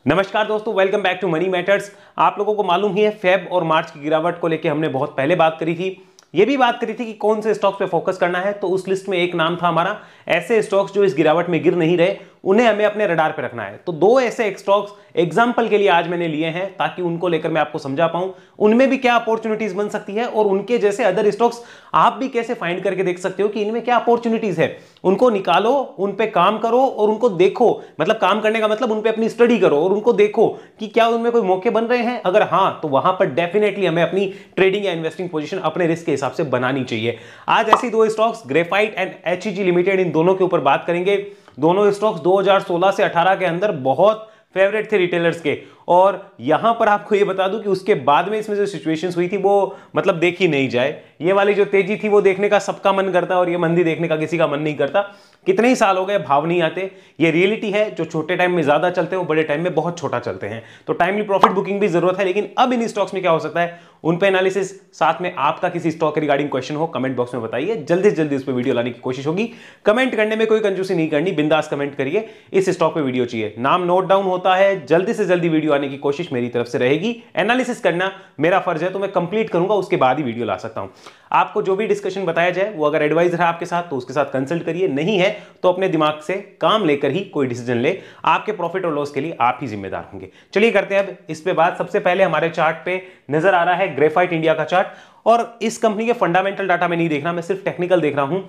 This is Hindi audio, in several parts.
नमस्कार दोस्तों, welcome back to money matters. आप लोगों को मालूम ही है फेब और मार्च की गिरावट को लेकर हमने बहुत पहले बात करी थी। ये भी बात करी थी कि कौन से स्टॉक्स पे फोकस करना है। तो उस लिस्ट में एक नाम था हमारा ऐसे स्टॉक्स जो इस गिरावट में गिर नहीं रहे, उन्हें हमें अपने रडार पे रखना है। तो दो ऐसे स्टॉक्स एग्जांपल के लिए आज मैंने लिए हैं ताकि उनको लेकर मैं आपको समझा पाऊं उनमें भी क्या अपॉर्चुनिटीज बन सकती है और उनके जैसे अदर स्टॉक्स आप भी कैसे फाइंड करके देख सकते हो कि इनमें क्या अपॉर्चुनिटीज है। उनको निकालो, उन पे काम करो और उनको देखो, मतलब काम करने का मतलब उन पे अपनी स्टडी करो और उनको देखो कि क्या उनमें कोई मौके बन रहे हैं। अगर हाँ, तो वहां पर डेफिनेटली हमें अपनी ट्रेडिंग या इन्वेस्टिंग पोजीशन अपने रिस्क के हिसाब से बनानी चाहिए। आज ऐसी दो stocks graphite and HEG limited, इन दोनों के ऊपर बात करेंगे। दोनों स्टॉक्स 2016 से 18 के अंदर बहुत फेवरेट थे रिटेलर्स के, और यहां पर आपको ये बता दूं कि उसके बाद में इसमें जो सिचुएशंस हुई थी वो मतलब देखी नहीं जाए। ये वाली जो तेजी थी वो देखने का सबका मन करता है और ये मंदी देखने का किसी का मन नहीं करता। कितने ही साल हो गए, भाव नहीं आते। ये रियलिटी है, जो छोटे टाइम में ज्यादा चलते हैं वो बड़े टाइम में बहुत छोटा चलते हैं। तो टाइमली प्रॉफिट बुकिंग भी जरूरत है। लेकिन अब इन स्टॉक्स में क्या हो सकता है, उन पे एनालिसिस, साथ में आपका किसी स्टॉक के रिगार्डिंग क्वेश्चन हो, कमेंट बॉक्स में बताइए। जल्दी से जल्दी उस पर वीडियो लाने की कोशिश होगी। कमेंट करने में कोई कंजूसी नहीं करनी, बिंदास कमेंट करिए इस स्टॉक पे वीडियो चाहिए, नाम नोट डाउन होता है। जल्दी से जल्दी वीडियो आने की कोशिश मेरी तरफ से रहेगी। एनालिसिस करना मेरा फर्ज है, तो मैं कंप्लीट करूंगा, उसके बाद ही वीडियो ला सकता हूं। आपको जो भी डिस्कशन बताया जाए वो अगर एडवाइजर है आपके साथ तो उसके साथ कंसल्ट करिए, नहीं है तो अपने दिमाग से काम लेकर ही कोई डिसीजन ले। आपके प्रॉफिट और लॉस के लिए आप ही जिम्मेदार होंगे। चलिए करते हैं अब इस पे बात। सबसे पहले हमारे चार्ट पे नजर आ रहा है ग्रेफाइट इंडिया का चार्ट, और इस कंपनी के फंडामेंटल डाटा में नहीं देख रहा, मैं सिर्फ टेक्निकल देख रहा हूं।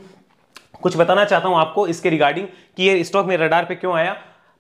कुछ बताना चाहता हूं आपको इसके रिगार्डिंग कि ये स्टॉक मेरे रडार पे क्यों आया।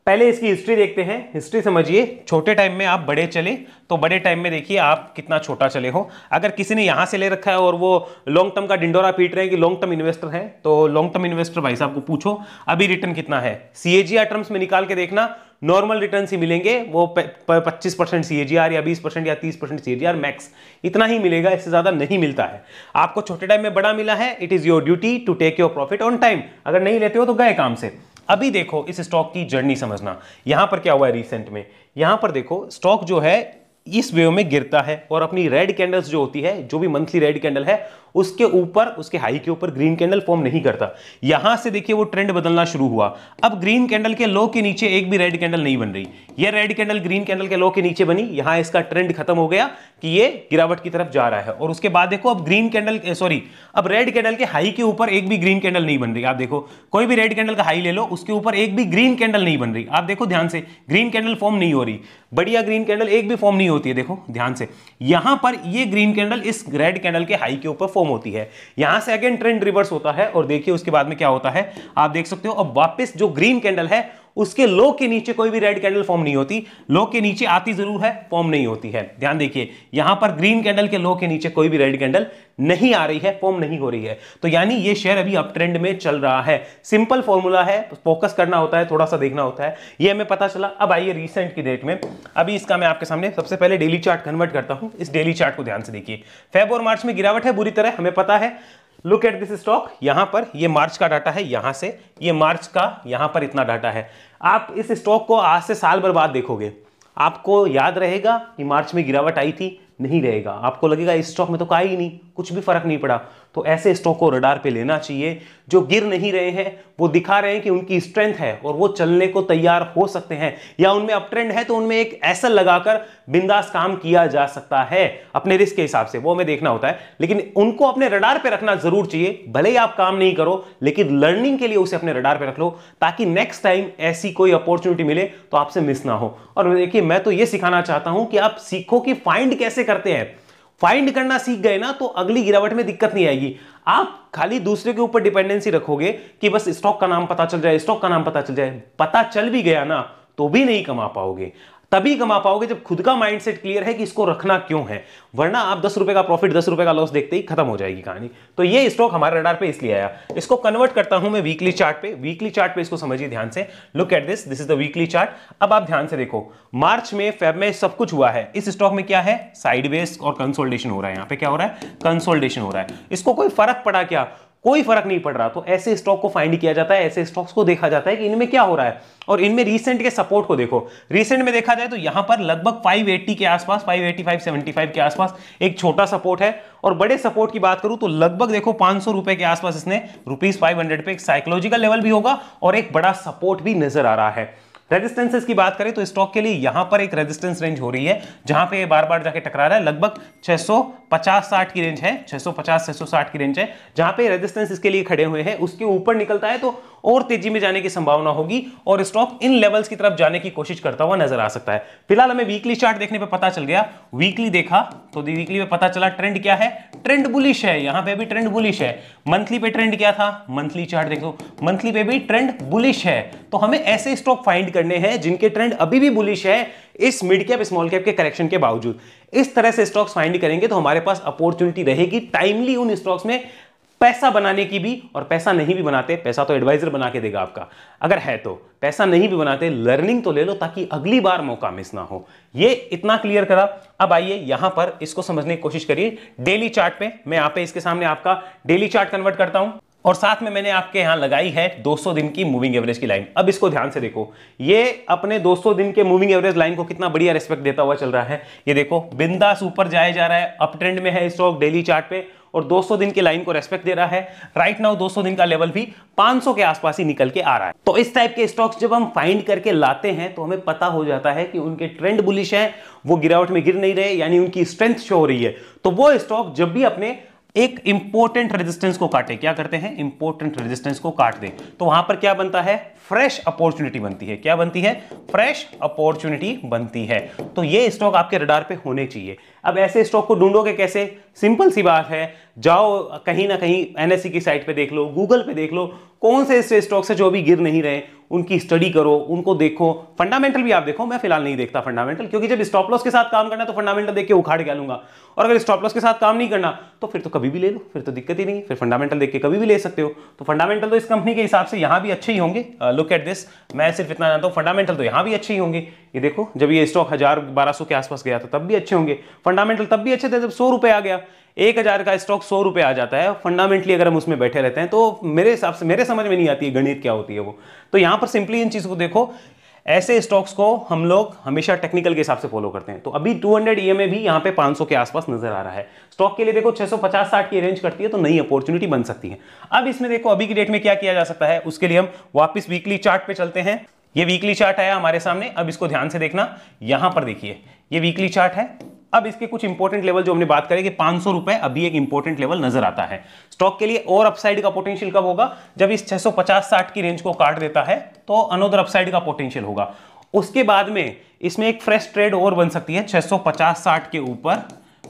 पहले इसकी हिस्ट्री देखते हैं। हिस्ट्री समझिए, छोटे टाइम में आप बड़े चले तो बड़े टाइम में देखिए आप कितना छोटा चले हो। अगर किसी ने यहां से ले रखा है और वो लॉन्ग टर्म का डिंडोरा पीट रहे हैं कि लॉन्ग टर्म इन्वेस्टर है, तो लॉन्ग टर्म इन्वेस्टर भाई साहब को पूछो अभी रिटर्न कितना है। सीएजीआर टर्म्स में निकाल के देखना, नॉर्मल रिटर्न ही मिलेंगे। वो 25% सीएजीआर या 20% या 30% सीएजीआर मैक्स, इतना ही मिलेगा, इससे ज्यादा नहीं मिलता है। आपको छोटे टाइम में बड़ा मिला है, it is your duty to take your profit on time. अगर नहीं लेते हो तो गए काम से। अभी देखो इस स्टॉक की जर्नी समझना, यहां पर क्या हुआ है रिसेंट में। यहां पर देखो स्टॉक जो है इस वे में गिरता है और अपनी रेड कैंडल्स जो होती है, जो भी मंथली रेड कैंडल है उसके ऊपर, उसके हाई के ऊपर ग्रीन कैंडल फॉर्म नहीं करता। यहां से देखिए वो ट्रेंड बदलना शुरू हुआ। अब ग्रीन कैंडल के लो के नीचे एक भी रेड कैंडल नहीं बन रही। ये रेड कैंडल ग्रीन कैंडल के लो के नीचे बनी, यहां इसका ट्रेंड खत्म हो गया कि ये गिरावट की तरफ जा रहा है। और उसके बाद देखो अब ग्रीन कैंडल, सॉरी, अब रेड कैंडल के हाई के ऊपर एक भी ग्रीन कैंडल नहीं बन रही। आप देखो कोई भी रेड कैंडल का हाई ले लो, उसके ऊपर एक भी ग्रीन कैंडल नहीं बन रही। आप देखो ध्यान से, ग्रीन कैंडल फॉर्म नहीं हो रही, बढ़िया ग्रीन कैंडल एक भी फॉर्म नहीं होती है। देखो ध्यान से, यहां पर ये ग्रीन कैंडल इस रेड कैंडल के हाई के ऊपर फॉर्म होती है। यहां से अगेन ट्रेंड रिवर्स होता है और देखिए उसके बाद में क्या होता है, आप देख सकते हो। अब वापस जो ग्रीन कैंडल है उसके लो के नीचे कोई भी रेड कैंडल फॉर्म नहीं होती। लो के नीचे आती जरूर है, फॉर्म नहीं होती है। ध्यान देखिए, यहां पर ग्रीन कैंडल के लो के नीचे कोई भी रेड कैंडल नहीं आ रही है, फॉर्म नहीं हो रही है। तो यानी ये शेयर अभी अप ट्रेंड में चल रहा है। सिंपल फॉर्मूला है, फोकस करना होता है, थोड़ा सा देखना होता है, ये हमें पता चला। अब आइए रिसेंट की डेट में, अभी इसका मैं आपके सामने सबसे पहले डेली चार्ट कन्वर्ट करता हूं। इस डेली चार्ट को ध्यान से देखिए। फेब और मार्च में गिरावट है बुरी तरह, हमें पता है। लुक एट दिस स्टॉक, यहां पर ये मार्च का डाटा है, यहां से ये मार्च का, यहां पर इतना डाटा है। आप इस स्टॉक को आज से साल भर बाद देखोगे, आपको याद रहेगा कि मार्च में गिरावट आई थी? नहीं रहेगा। आपको लगेगा इस स्टॉक में तो आई ही नहीं, कुछ भी फर्क नहीं पड़ा। तो ऐसे स्टॉक को रडार पे लेना चाहिए जो गिर नहीं रहे हैं, वो दिखा रहे हैं कि उनकी स्ट्रेंथ है और वो चलने को तैयार हो सकते हैं, या उनमें अप ट्रेंड है तो उनमें एक एसल लगाकर बिंदास काम किया जा सकता है अपने रिस्क के हिसाब से। वो हमें देखना होता है, लेकिन उनको अपने रडार पे रखना जरूर चाहिए। भले ही आप काम नहीं करो, लेकिन लर्निंग के लिए उसे अपने रडार पे रख लो, ताकि नेक्स्ट टाइम ऐसी कोई अपॉर्चुनिटी मिले तो आपसे मिस ना हो। और देखिए, मैं तो ये सिखाना चाहता हूं कि आप सीखो कि फाइंड कैसे करते हैं। फाइंड करना सीख गए ना तो अगली गिरावट में दिक्कत नहीं आएगी। आप खाली दूसरे के ऊपर डिपेंडेंसी रखोगे कि बस स्टॉक का नाम पता चल जाए, स्टॉक का नाम पता चल जाए, पता चल भी गया ना तो भी नहीं कमा पाओगे। तभी कमा पाओगे जब खुद का माइंडसेट क्लियर है कि इसको रखना क्यों है। वरना आप 10 रुपए का प्रॉफिट, 10 रुपए का लॉस देखते ही खत्म हो जाएगी कहानी। तो ये स्टॉक हमारे रडार पे इसलिए आया। इसको कन्वर्ट करता हूं मैं वीकली चार्ट पे। वीकली चार्ट पे इसको समझिए ध्यान से। Look at this, this is the weekly chart. अब आप ध्यान से देखो, मार्च में, फेब में सब कुछ हुआ है। इस स्टॉक में क्या है, साइडवेज और कंसोलिडेशन हो रहा है। यहां पे क्या हो रहा है, कंसोलिडेशन हो रहा है। इसको कोई फर्क पड़ा क्या? कोई फर्क नहीं पड़ रहा। तो ऐसे स्टॉक को फाइंड किया जाता है, ऐसे स्टॉक्स को देखा जाता है कि इनमें क्या हो रहा है। और इनमें रीसेंट के सपोर्ट को देखो। रीसेंट में देखा जाए तो यहां पर लगभग 580 के आसपास, 585 75 के आसपास एक छोटा सपोर्ट है। और बड़े सपोर्ट की बात करूं तो लगभग देखो 500 रुपए के आसपास इसने, ₹500 पे एक साइकोलॉजिकल लेवल भी होगा और एक बड़ा सपोर्ट भी नजर आ रहा है। रेजिस्टेंसेस की बात करें तो स्टॉक के लिए यहां पर एक रेजिस्टेंस रेंज हो रही है जहां पे बार बार जाके टकरा रहा है, लगभग 650-60 की रेंज है, 650-660 की रेंज है जहां पे रेजिस्टेंस इसके लिए खड़े हुए हैं। उसके ऊपर निकलता है तो और तेजी में जाने की संभावना होगी और स्टॉक इन लेवल्स की तरफ जाने की कोशिश करता हुआ नजर आ सकता है। फिलहाल हमें वीकली चार्ट देखने पे पता चल गया, वीकली देखा तो वीकली में पता चला ट्रेंड क्या है, ट्रेंड बुलिश है, यहां पे भी ट्रेंड बुलिश है। मंथली पे ट्रेंड क्या था, मंथली चार्ट देखो, मंथली पे भी ट्रेंड बुलिश है। तो हमें ऐसे स्टॉक फाइंड करने हैं जिनके ट्रेंड अभी भी बुलिश है इस मिड कैप स्मॉल कैप के करेक्शन के बावजूद। इस तरह से स्टॉक्स फाइंड करेंगे तो हमारे पास अपॉर्चुनिटी रहेगी टाइमली उन स्टॉक्स में पैसा बनाने की भी। और पैसा नहीं भी बनाते, पैसा तो एडवाइजर बना के देगा आपका, अगर है तो पैसा नहीं भी बनाते लर्निंग तो ले लो ताकि अगली बार मौका मिस ना हो। ये इतना क्लियर करा। अब आइए यहां पर इसको समझने की कोशिश करिए डेली चार्ट पे। मैं यहां पे इसके सामने आपका डेली चार्ट कन्वर्ट करता हूं और साथ में मैंने आपके यहां लगाई है 200 दिन की मूविंग एवरेज की लाइन। अब इसको ध्यान से देखो, ये अपने 200 दिन के मूविंग एवरेज लाइन को कितना बढ़िया रिस्पेक्ट देता हुआ चल रहा है। ये देखो बिंदास ऊपर जाया जा रहा है, अप ट्रेंड में है स्टॉक डेली चार्ट पे और 200 दिन की लाइन को रेस्पेक्ट दे रहा है। राइट नाउ 200 दिन का लेवल भी 500 के आसपास ही निकल के आ रहा है। तो इस टाइप के स्टॉक्स जब हम फाइंड करके लाते हैं तो हमें पता हो जाता है कि उनके ट्रेंड बुलिश है, वो गिरावट में गिर नहीं रहे, यानी उनकी स्ट्रेंथ शो हो रही है। तो वो स्टॉक जब भी अपने एक इंपॉर्टेंट रेजिस्टेंस को काटे, क्या करते हैं, इंपॉर्टेंट रेजिस्टेंस को काट दे, तो वहां पर क्या बनता है, फ्रेश अपॉर्चुनिटी बनती है। क्या बनती है, फ्रेश अपॉर्चुनिटी बनती है। तो ये स्टॉक आपके रडार पे होने चाहिए। अब ऐसे स्टॉक को ढूंढोगे कैसे, सिंपल सी बात है, जाओ कहीं ना कहीं एनएससी की साइट पे देख लो, गूगल पे देख लो, कौन से ऐसे स्टॉक्स है जो अभी गिर नहीं रहे, उनकी स्टडी करो, उनको देखो। फंडामेंटल भी आप देखो, मैं फिलहाल नहीं देखता फंडामेंटल, क्योंकि जब स्टॉप लॉस के साथ काम करना है तो फंडामेंटल देख के उखाड़ के लूंगा, और अगर स्टॉप लॉस के साथ काम नहीं करना तो फिर तो कभी भी ले लो, फिर तो दिक्कत ही नहीं, फिर फंडामेंटल देख के कभी भी ले सकते हो। तो फंडामेंटल तो इस कंपनी के हिसाब से यहां भी अच्छे ही होंगे। लुक एट दिस, मैं सिर्फ इतना जानता हूं फंडामेंटल तो यहां भी अच्छे ही होंगे। ये देखो जब ये स्टॉक 1000-1200 के आसपास गया था तब भी अच्छे होंगे, फंडामेंटल तब भी अच्छे थे। जब 100 रुपए आ गया, 1000 का स्टॉक 100 रुपए आ जाता है, फंडामेंटली अगर हम उसमें बैठे रहते हैं तो मेरे हिसाब से, मेरे समझ में नहीं आती है गणित क्या होती है वो। तो यहां पर सिंपली इन चीजों को देखो, ऐसे स्टॉक्स को हम लोग हमेशा टेक्निकल के हिसाब से फॉलो करते हैं। तो अभी 200 EMA भी यहां पे 500 के आसपास नजर आ रहा है। स्टॉक के लिए देखो 650-60 की रेंज करती है तो नई अपॉर्चुनिटी बन सकती है। अब इसमें देखो अभी की डेट में क्या किया जा सकता है, उसके लिए हम वापस वीकली चार्ट पे चलते हैं। ये वीकली चार्ट आया हमारे सामने, अब इसको ध्यान से देखना। यहां पर देखिए ये वीकली चार्ट है। अब इसके कुछ इंपॉर्टेंट लेवल जो हमने बात करें कि 500 रुपए अभी एक इंपॉर्टेंट लेवल नजर आता है स्टॉक के लिए। और अपसाइड का पोटेंशियल कब होगा, जब इस 650-60 की रेंज को काट देता है तो अनदर अपसाइड का पोटेंशियल होगा। उसके बाद में इसमें एक फ्रेश ट्रेड और बन सकती है 650-60 के ऊपर,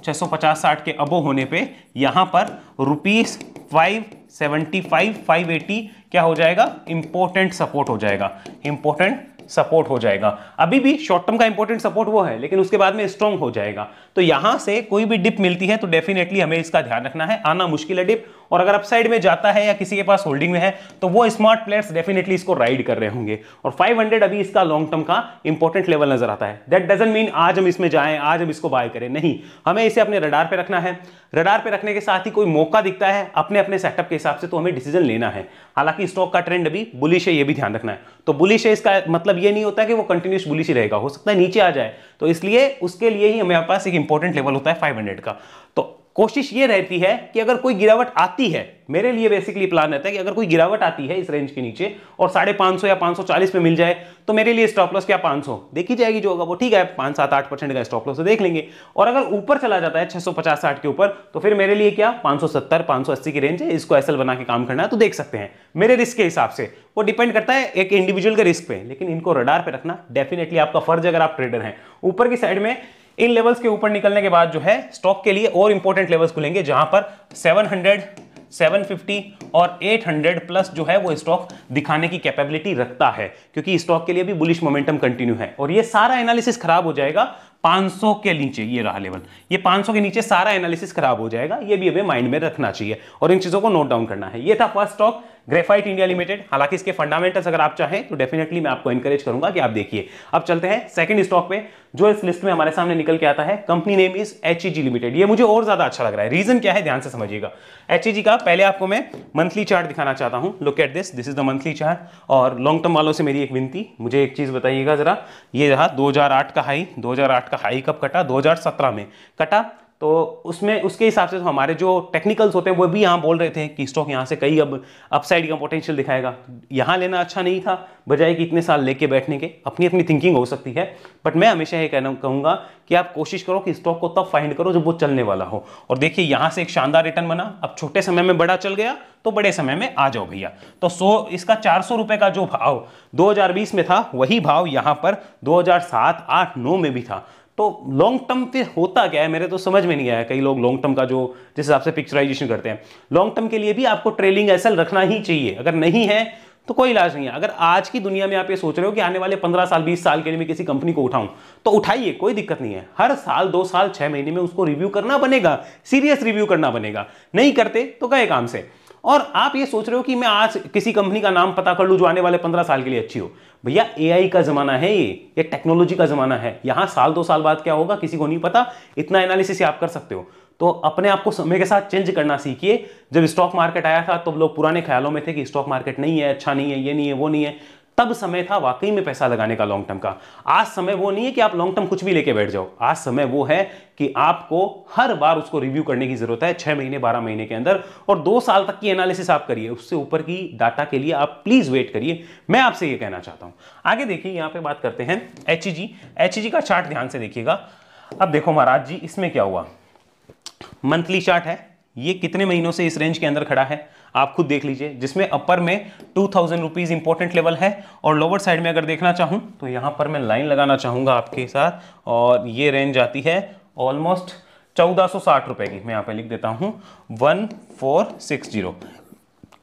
650-60 के अबो होने पे यहां पर ₹575-580 क्या हो जाएगा, इंपॉर्टेंट सपोर्ट हो जाएगा, इंपॉर्टेंट सपोर्ट हो जाएगा। अभी भी शॉर्ट टर्म का इंपॉर्टेंट सपोर्ट वो है, लेकिन उसके बाद में स्ट्रॉन्ग हो जाएगा। तो यहां से कोई भी डिप मिलती है तो डेफिनेटली हमें इसका ध्यान रखना है, आना मुश्किल है डिप। और अगर अपसाइड में जाता है या किसी के पास होल्डिंग में है तो वो स्मार्ट प्लेयर्स डेफिनेटली इसको राइड कर रहे होंगे। और 500 अभी इसका लॉन्ग टर्म का इंपॉर्टेंट लेवल नजर आता है। दैट डजंट मीन आज हम इसमें जाएं, आज हम इसको बाय करें, नहीं, हमें इसे अपने रडार पे रखना है। रडार पे रखने के साथ ही कोई मौका दिखता है अपने अपने सेटअप के हिसाब से तो हमें डिसीजन लेना है। हालांकि स्टॉक का ट्रेंड अभी बुलिश है, ये भी ध्यान रखना है। तो बुलिश है इसका मतलब ये नहीं होता कि वो कंटिन्यूस बुलिश ही रहेगा, हो सकता है नीचे आ जाए। तो इसलिए उसके लिए ही हमारे पास एक इंपॉर्टेंट लेवल होता है 500 का। तो कोशिश ये रहती है कि अगर कोई गिरावट आती है, मेरे लिए बेसिकली प्लान रहता है कि अगर कोई गिरावट आती है इस रेंज के नीचे और 550 या 540 पे मिल जाए तो मेरे लिए स्टॉप लॉस क्या 500 देखी जाएगी, जो होगा वो ठीक है, 5-7-8% का स्टॉप लॉस देख लेंगे। और अगर ऊपर चला जाता है 650-60 के ऊपर तो फिर मेरे लिए क्या 570-580 की रेंज है, इसको एसएल बना के काम करना है तो देख सकते हैं मेरे रिस्क के हिसाब से। वो डिपेंड करता है एक इंडिविजुअल के रिस्क पे, लेकिन इनको रडार पे रखना डेफिनेटली आपका फर्ज अगर आप ट्रेडर हैं। ऊपर की साइड में इन लेवल्स के ऊपर निकलने के बाद जो है स्टॉक के लिए और इंपॉर्टेंट लेवल्स खुलेंगे जहां पर 700, 750 और 800 प्लस जो है वो स्टॉक दिखाने की कैपेबिलिटी रखता है, क्योंकि स्टॉक के लिए भी बुलिश मोमेंटम कंटिन्यू है। और ये सारा एनालिसिस खराब हो जाएगा 500 के नीचे, ये रहा लेवल, ये 500 के नीचे सारा एनालिसिस खराब हो जाएगा। ये भी हमें माइंड में रखना चाहिए और इन चीजों को नोट डाउन करना है। ये था first stock graphite India limited. हालांकि इसके फंडामेंटल्स अगर आप चाहें तो डेफिनेटली मैं आपको एनकरेज करूंगा कि आप देखिए। अब चलते हैं सेकंड स्टॉक पे जो इस लिस्ट में हमारे सामने निकल के आता है। Company name is HEG limited. ये मुझे और ज्यादा अच्छा लग रहा है, रीजन क्या है ध्यान से समझिएगा। HEG का पहले आपको मैं मंथली चार्ट दिखाना चाहता हूं। Look at this, this is the monthly chart. और लॉन्ग टर्म वालों से मेरी एक विनती, मुझे एक चीज बताइएगा जरा, ये रहा 2008 का हाई। 2008 का हाई कब कटा, 2017 में कटा तो उसमें उसके हिसाब से तो हमारे जो टेक्निकल्स होते हैं वो भी यहाँ बोल रहे थे कि स्टॉक यहाँ से कहीं अब अपसाइड का पोटेंशियल दिखाएगा। यहाँ लेना अच्छा नहीं था, बजाय कि इतने साल लेके बैठने के। अपनी अपनी थिंकिंग हो सकती है, बट मैं हमेशा ये कहूँगा कि आप कोशिश करो कि स्टॉक को तब फाइंड करो जब वो चलने वाला हो। और देखिए यहाँ से एक शानदार रिटर्न बना, अब छोटे समय में बड़ा चल गया तो बड़े समय में आ जाओ भैया। तो इसका 400 रुपए का जो भाव 2020 में था, वही भाव यहाँ पर 2007, 8, 9 में भी था। तो लॉन्ग टर्म पे होता क्या है, मेरे तो समझ में नहीं आया। कई लोग लॉन्ग टर्म का जो जिस हिसाब से पिक्चराइजेशन करते हैं, लॉन्ग टर्म के लिए भी आपको ट्रेलिंग एसएल रखना ही चाहिए। अगर नहीं है तो कोई इलाज नहीं है। अगर आज की दुनिया में आप ये सोच रहे हो कि आने वाले 15 साल 20 साल के लिए मैं किसी कंपनी को उठाऊं, तो उठाइए, कोई दिक्कत नहीं है। हर साल 2 साल 6 महीने में उसको रिव्यू करना बनेगा, सीरियस रिव्यू करना बनेगा। नहीं करते तो गए काम से। और आप ये सोच रहे हो कि मैं आज किसी कंपनी का नाम पता कर लूं जो आने वाले 15 साल के लिए अच्छी हो। भैया एआई का जमाना है, ये टेक्नोलॉजी का जमाना है। यहां साल 2 साल बाद क्या होगा किसी को नहीं पता। इतना एनालिसिस आप कर सकते हो। तो अपने आप को समय के साथ चेंज करना सीखिए। जब स्टॉक मार्केट आया था तो लोग पुराने ख्यालों में थे कि स्टॉक मार्केट नहीं है, अच्छा नहीं है, ये नहीं है, वो नहीं है। तब समय था वाकई में पैसा लगाने का लॉन्ग टर्म का। आज समय वो नहीं है कि आप लॉन्ग टर्म कुछ भी लेके बैठ जाओ। आज समय वो है कि आपको हर बार उसको रिव्यू करने की जरूरत है 6 महीने 12 महीने के अंदर, और 2 साल तक की एनालिसिस आप करिए। उससे ऊपर की डाटा के लिए आप प्लीज वेट करिए। मैं आपसे ये कहना चाहता हूं। आगे देखिए, यहां पे बात करते हैं एचईजी का चार्ट ध्यान से देखिएगा। अब देखो महाराज जी, इसमें क्या हुआ, मंथली चार्ट है। ये कितने महीनों से इस रेंज के अंदर खड़ा है आप खुद देख लीजिए, जिसमें अपर में 2000 रुपीज इंपॉर्टेंट लेवल है, और लोअर साइड में अगर देखना चाहूं तो यहां पर मैं लाइन लगाना चाहूंगा आपके साथ, और ये रेंज आती है ऑलमोस्ट 1460 रुपए की। मैं यहां पे लिख देता हूं 1460।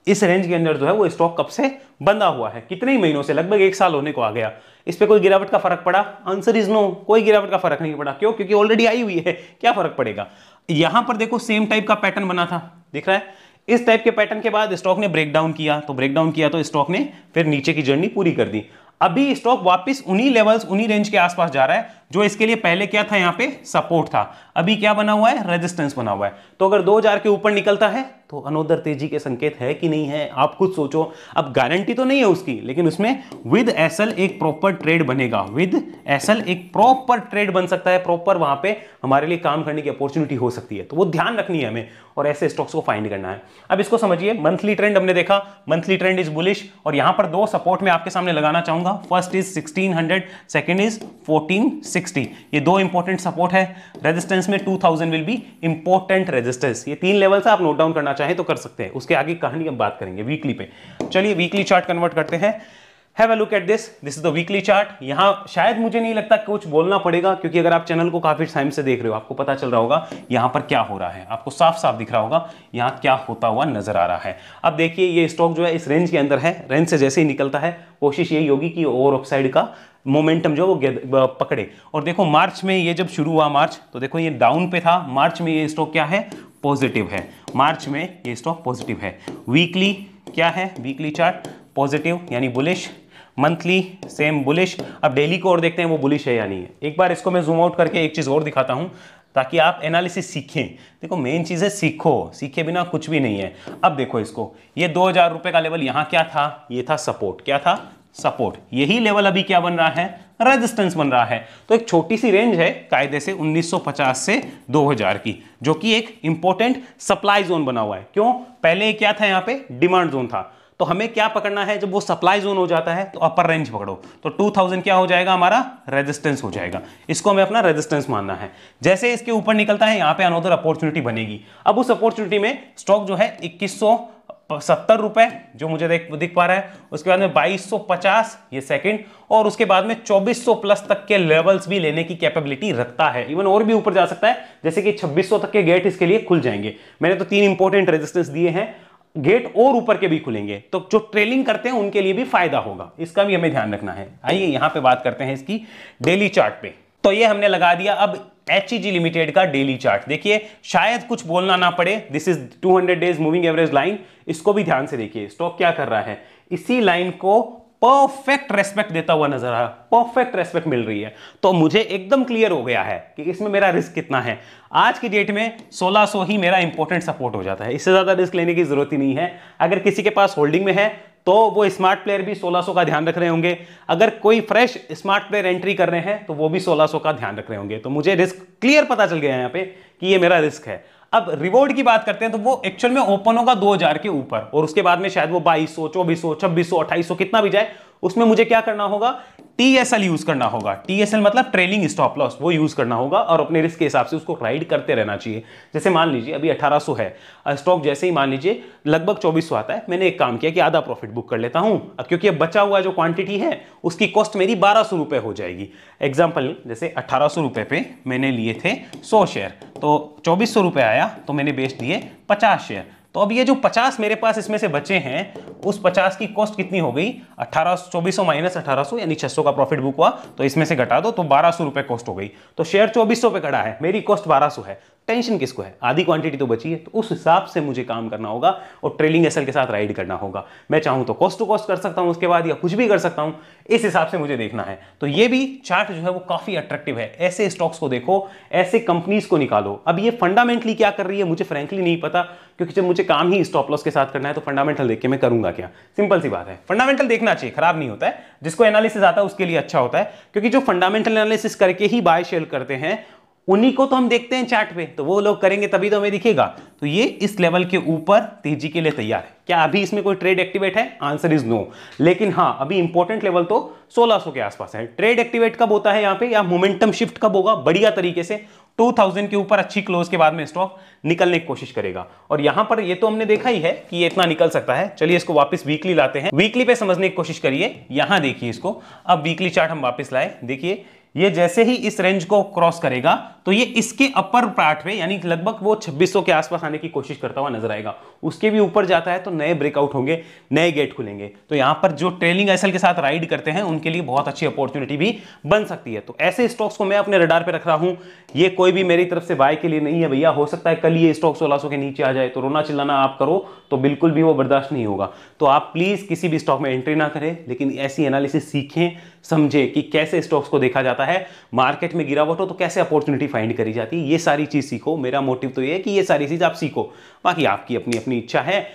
इस रेंज के अंदर जो है वो स्टॉक कब से बंधा हुआ है, कितने ही महीनों से, लगभग 1 साल होने को आ गया। इस पे कोई गिरावट का फर्क पड़ा? आंसर इज नो, कोई गिरावट का फर्क नहीं पड़ा। क्यों? क्योंकि ऑलरेडी आई हुई है, क्या फर्क पड़ेगा। यहां पर देखो सेम टाइप का पैटर्न बना था, दिख रहा है। इस टाइप के पैटर्न के बाद स्टॉक ने ब्रेकडाउन किया, तो स्टॉक ने फिर नीचे की जर्नी पूरी कर दी। अभी स्टॉक वापस उन्हीं लेवल्स, उन्हीं रेंज के आसपास जा रहा है जो इसके लिए पहले क्या था, यहां पे सपोर्ट था। अभी क्या बना हुआ है, रेजिस्टेंस बना हुआ है। तो अगर 2000 के ऊपर निकलता है तो अनोदर तेजी के संकेत है कि नहीं है, आप खुद सोचो। अब गारंटी तो नहीं है उसकी, लेकिन उसमें विद एसएल एक प्रॉपर ट्रेड बनेगा। विद एसएल एक प्रॉपर ट्रेड बन सकता है, प्रॉपर वहां पे हमारे लिए काम करने की अपॉर्चुनिटी हो सकती है। तो वो ध्यान रखनी है हमें, और ऐसे स्टॉक्स को फाइंड करना है। अब इसको समझिए, मंथली ट्रेंड हमने देखा, मंथली ट्रेंड इज बुलिश, और यहां पर 2 सपोर्ट में आपके सामने लगाना चाहूंगा। First is 1600, second is 1460। ये 2 इंपॉर्टेंट सपोर्ट है। रेजिस्टेंस में 2000 विल बी इंपॉर्टेंट रेजिस्टेंस। ये 3 लेवल से आप नोट डाउन करना चाहें तो कर सकते हैं। उसके आगे कहानी हम बात करेंगे वीकली पे। चलिए वीकली चार्ट कन्वर्ट करते हैं। Have a look at this is the weekly chart. यहां शायद मुझे नहीं लगता कुछ बोलना पड़ेगा, क्योंकि अगर आप चैनल को काफी टाइम से देख रहे हो आपको पता चल रहा होगा यहां पर क्या हो रहा है। आपको साफ साफ दिख रहा होगा यहां क्या होता हुआ नजर आ रहा है। अब देखिए ये स्टॉक जो है इस रेंज के अंदर है। रेंज से जैसे ही निकलता है कोशिश यही होगी कि ओवर अपसाइड का मोमेंटम जो वो पकड़े। और देखो मार्च में ये जब शुरू हुआ मार्च, तो देखो ये डाउन पे था। मार्च में ये स्टॉक क्या है, पॉजिटिव है। मार्च में ये स्टॉक पॉजिटिव है। वीकली क्या है, वीकली चार्ट पॉजिटिव यानी बुलिश, मंथली सेम बुलिश। अब डेली को और देखते हैं वो बुलिश है या नहीं है। एक बार इसको मैं जूम आउट करके एक चीज और दिखाता हूं ताकि आप एनालिसिस सीखें। देखो मेन चीज है सीखो, सीखे बिना कुछ भी नहीं है। अब देखो इसको, ये 2000 रुपए का लेवल यहां क्या था, ये था सपोर्ट। क्या था, सपोर्ट। यही लेवल अभी क्या बन रहा है, रेजिस्टेंस बन रहा है। तो एक छोटी सी रेंज है कायदे से 1950 से 2000 की, जो कि एक इंपॉर्टेंट सप्लाई जोन बना हुआ है। क्यों, पहले क्या था, यहां पे डिमांड जोन था। तो हमें क्या पकड़ना है, जब वो सप्लाई जोन हो जाता है तो अपर रेंज पकड़ो। तो 2000 क्या हो जाएगा, हमारा रेजिस्टेंस हो जाएगा। इसको हमें अपना रेजिस्टेंस मानना है। जैसे इसके ऊपर निकलता है यहां पे अनदर अपॉर्चुनिटी बनेगी। अब उस अपॉर्चुनिटी में स्टॉक जो है 2170 रुपए जो मुझे दिख पा रहा है, उसके बाद में 2250 ये सेकंड, और उसके बाद में 2400 प्लस तक के लेवल्स भी लेने की कैपेबिलिटी रखता है। इवन और भी ऊपर जा सकता है, जैसे कि 2600 तक के गेट इसके लिए खुल जाएंगे। मैंने तो 3 इंपॉर्टेंट रेजिस्टेंस दिए हैं, गेट और ऊपर के भी खुलेंगे, तो जो ट्रेलिंग करते हैं उनके लिए भी फायदा होगा। इसका भी हमें ध्यान रखना है। आइए यहां पे बात करते हैं इसकी डेली चार्ट पे। तो ये हमने लगा दिया। अब एचईजी लिमिटेड का डेली चार्ट देखिए, शायद कुछ बोलना ना पड़े। This is 200 days moving average line. इसको भी ध्यान से देखिए, स्टॉक क्या कर रहा है, इसी लाइन को परफेक्ट रेस्पेक्ट देता हुआ नजर आ रहा है। परफेक्ट रेस्पेक्ट मिल रही है। तो मुझे एकदम क्लियर हो गया है कि इसमें मेरा रिस्क कितना है। आज की डेट में 1600 ही मेरा इंपॉर्टेंट सपोर्ट हो जाता है। इससे ज्यादा रिस्क लेने की जरूरत ही नहीं है। अगर किसी के पास होल्डिंग में है तो वो स्मार्ट प्लेयर भी 1600 का ध्यान रख रहे होंगे। अगर कोई फ्रेश स्मार्ट प्लेयर एंट्री कर रहे हैं तो वो भी 1600 का ध्यान रख रहे होंगे। तो मुझे रिस्क क्लियर पता चल गया यहाँ पे कि ये मेरा रिस्क है। अब रिवॉर्ड की बात करते हैं तो वो एक्चुअल में ओपन होगा 2000 के ऊपर, और उसके बाद में शायद वो 2200, 2400, 2600, 2800 कितना भी जाए, उसमें मुझे क्या करना होगा, TSL यूज करना होगा। TSL मतलब ट्रेलिंग स्टॉप लॉस, वो यूज करना होगा और अपने रिस्क के हिसाब से उसको राइड करते रहना चाहिए। जैसे मान लीजिए अभी 1800 है स्टॉक, जैसे ही मान लीजिए लगभग 2400 आता है, मैंने एक काम किया कि आधा प्रॉफिट बुक कर लेता हूं, क्योंकि अब बचा हुआ जो क्वांटिटी है उसकी कॉस्ट मेरी 1200 रुपए हो जाएगी। एग्जाम्पल, जैसे 1800 रुपए पे मैंने लिए थे 100 शेयर, तो 2400 रुपए आया तो मैंने बेच दिए 50 शेयर। तो अब ये जो 50 मेरे पास इसमें से बचे हैं, उस 50 की कॉस्ट कितनी हो गई, 1800, 2400 माइनस 1800 यानी 600 का प्रॉफिट बुक हुआ, तो इसमें से घटा दो तो 1200 रुपए कॉस्ट हो गई। तो शेयर 2400 पे खड़ा है, मेरी कॉस्ट 1200 है, टेंशन किसको है, आधी क्वांटिटी तो बची है। तो उस हिसाब से मुझे काम करना होगा और ट्रेलिंग एसएल के साथ राइड करना होगा। मैं चाहूं तो कॉस्ट टू कॉस्ट कर सकता हूं उसके बाद, या कुछ भी कर सकता हूं, इस हिसाब से मुझे देखना है। तो ये भी चार्ट जो है वो काफी अट्रैक्टिव है। ऐसे स्टॉक्स को देखो, ऐसे कंपनीज को निकालो। अब ये फंडामेंटली क्या कर रही है मुझे फ्रेंकली नहीं पता, क्योंकि जब मुझे काम ही स्टॉप लॉस के साथ करना है तो फंडामेंटल देख के मैं करूंगा क्या। सिंपल सी बात है, फंडामेंटल देखना चाहिए, खराब नहीं होता है। जिसको एनालिसिस आता है उसके लिए अच्छा होता है, क्योंकि जो फंडामेंटल एनालिसिस करके ही बाय शेयर करते हैं उन्हीं को तो हम देखते हैं चार्ट पे, तो वो लोग करेंगे तभी तो हमें दिखेगा। तो ये इस लेवल के ऊपर तेजी के लिए तैयार है। क्या अभी इसमें कोई ट्रेड एक्टिवेट है? Answer is no. लेकिन हाँ, अभी इंपॉर्टेंट लेवल तो 1600 के आसपास है। ट्रेड एक्टिवेट कब होता है यहाँ पे, या मोमेंटम शिफ्ट कब होगा बढ़िया तरीके से, 2000 के ऊपर अच्छी क्लोज के बाद में स्टॉक निकलने की कोशिश करेगा। और यहां पर ये तो हमने देखा ही है कि ये इतना निकल सकता है। चलिए इसको वापस वीकली लाते हैं, वीकली पे समझने की कोशिश करिए। यहां देखिए इसको, अब वीकली चार्ट हम वापस लाए, देखिए ये जैसे ही इस रेंज को क्रॉस करेगा तो ये इसके अपर पार्ट पे, यानी लगभग वो 2600 के आसपास आने की कोशिश करता हुआ नजर आएगा। उसके भी ऊपर जाता है तो नए ब्रेकआउट होंगे, नए गेट खुलेंगे। तो यहां पर जो ट्रेलिंग एसएल के साथ राइड करते हैं उनके लिए बहुत अच्छी अपॉर्चुनिटी भी बन सकती है। तो ऐसे स्टॉक्स को मैं अपने रडार पे रख रहा हूं। ये कोई भी मेरी तरफ से बाय के लिए नहीं है भैया। हो सकता है कल ये स्टॉक 1600 के नीचे आ जाए तो रोना चिल्लाना आप करो तो बिल्कुल भी वो बर्दाश्त नहीं होगा। तो आप प्लीज किसी भी स्टॉक में एंट्री ना करें, लेकिन ऐसी एनालिसिस सीखें, समझे कि कैसे स्टॉक्स को देखा जाता है, मार्केट में गिरावट हो तो कैसे अपॉर्चुनिटी फाइंड करी जाती है। ये सारी चीज सीखो। मेरा मोटिव तो ये है कि ये सारी चीज आप सीखो। बाकी आपकी अपनी अपनी इच्छा है।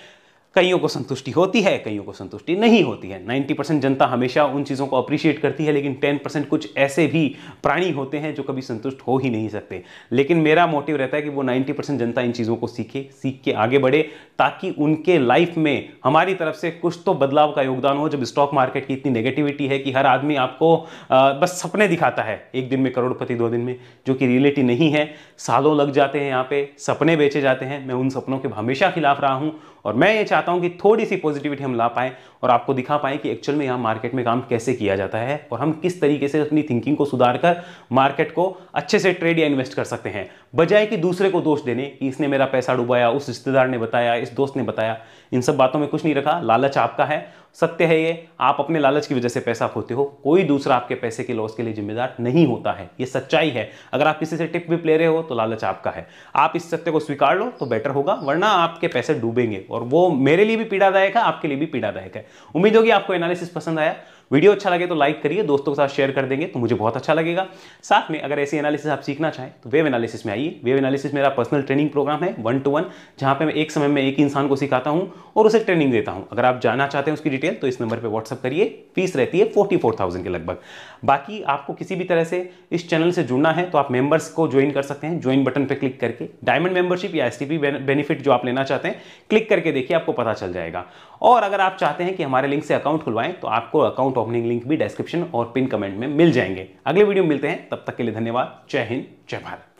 कईयों को संतुष्टि होती है, कईयों को संतुष्टि नहीं होती है। 90% जनता हमेशा उन चीज़ों को अप्रिशिएट करती है, लेकिन 10% कुछ ऐसे भी प्राणी होते हैं जो कभी संतुष्ट हो ही नहीं सकते। लेकिन मेरा मोटिव रहता है कि वो 90% जनता इन चीज़ों को सीखे, सीख के आगे बढ़े, ताकि उनके लाइफ में हमारी तरफ से कुछ तो बदलाव का योगदान हो। जब स्टॉक मार्केट की इतनी नेगेटिविटी है कि हर आदमी आपको बस सपने दिखाता है, एक दिन में करोड़पति, 2 दिन में, जो कि रियलिटी नहीं है। सालों लग जाते हैं, यहाँ पे सपने बेचे जाते हैं। मैं उन सपनों के हमेशा खिलाफ रहा हूँ और मैं ये चाहता हूं कि थोड़ी सी पॉजिटिविटी हम ला पाएं और आपको दिखा पाएं कि एक्चुअल में यहाँ मार्केट में काम कैसे किया जाता है और हम किस तरीके से अपनी थिंकिंग को सुधार कर मार्केट को अच्छे से ट्रेड या इन्वेस्ट कर सकते हैं, बजाय कि दूसरे को दोष देने कि इसने मेरा पैसा डुबाया, उस रिश्तेदार ने बताया, इस दोस्त ने बताया। इन सब बातों में कुछ नहीं रखा। लालच आपका है, सत्य है ये। आप अपने लालच की वजह से पैसा खोते हो, कोई दूसरा आपके पैसे के लॉस के लिए जिम्मेदार नहीं होता है। ये सच्चाई है। अगर आप किसी से टिप भी ले रहे हो तो लालच आपका है। आप इस सत्य को स्वीकार लो तो बेटर होगा, वरना आपके पैसे डूबेंगे और वो मेरे लिए भी पीड़ादायक है, आपके लिए भी पीड़ादायक है। उम्मीद होगी आपको एनालिसिस पसंद आया। वीडियो अच्छा लगे तो लाइक करिए, दोस्तों के साथ शेयर कर देंगे तो मुझे बहुत अच्छा लगेगा। साथ में अगर ऐसी एनालिसिस आप सीखना चाहें तो वेव एनालिसिस में आइए। वेव एनालिसिस मेरा पर्सनल ट्रेनिंग प्रोग्राम है 1 to 1, जहां पे मैं एक समय में एक इंसान को सिखाता हूं और उसे ट्रेनिंग देता हूं। अगर आप जानना चाहते हैं उसकी डिटेल तो इस नंबर पर व्हाट्सअप करिए। फीस रहती है 44,000 के लगभग। बाकी आपको किसी भी तरह से इस चैनल से जुड़ना है तो आप मेंबर्स को ज्वाइन कर सकते हैं। ज्वाइन बटन पर क्लिक करके डायमंड मेंबरशिप या एसटीपी बेनिफिट जो आप लेना चाहते हैं, क्लिक करके देखिए, आपको पता चल जाएगा। और अगर आप चाहते हैं कि हमारे लिंक से अकाउंट खुलवाएं तो आपको अकाउंट ओपनिंग लिंक भी डिस्क्रिप्शन और पिन कमेंट में मिल जाएंगे। अगले वीडियो में मिलते हैं, तब तक के लिए धन्यवाद। जय हिंद, जय भारत।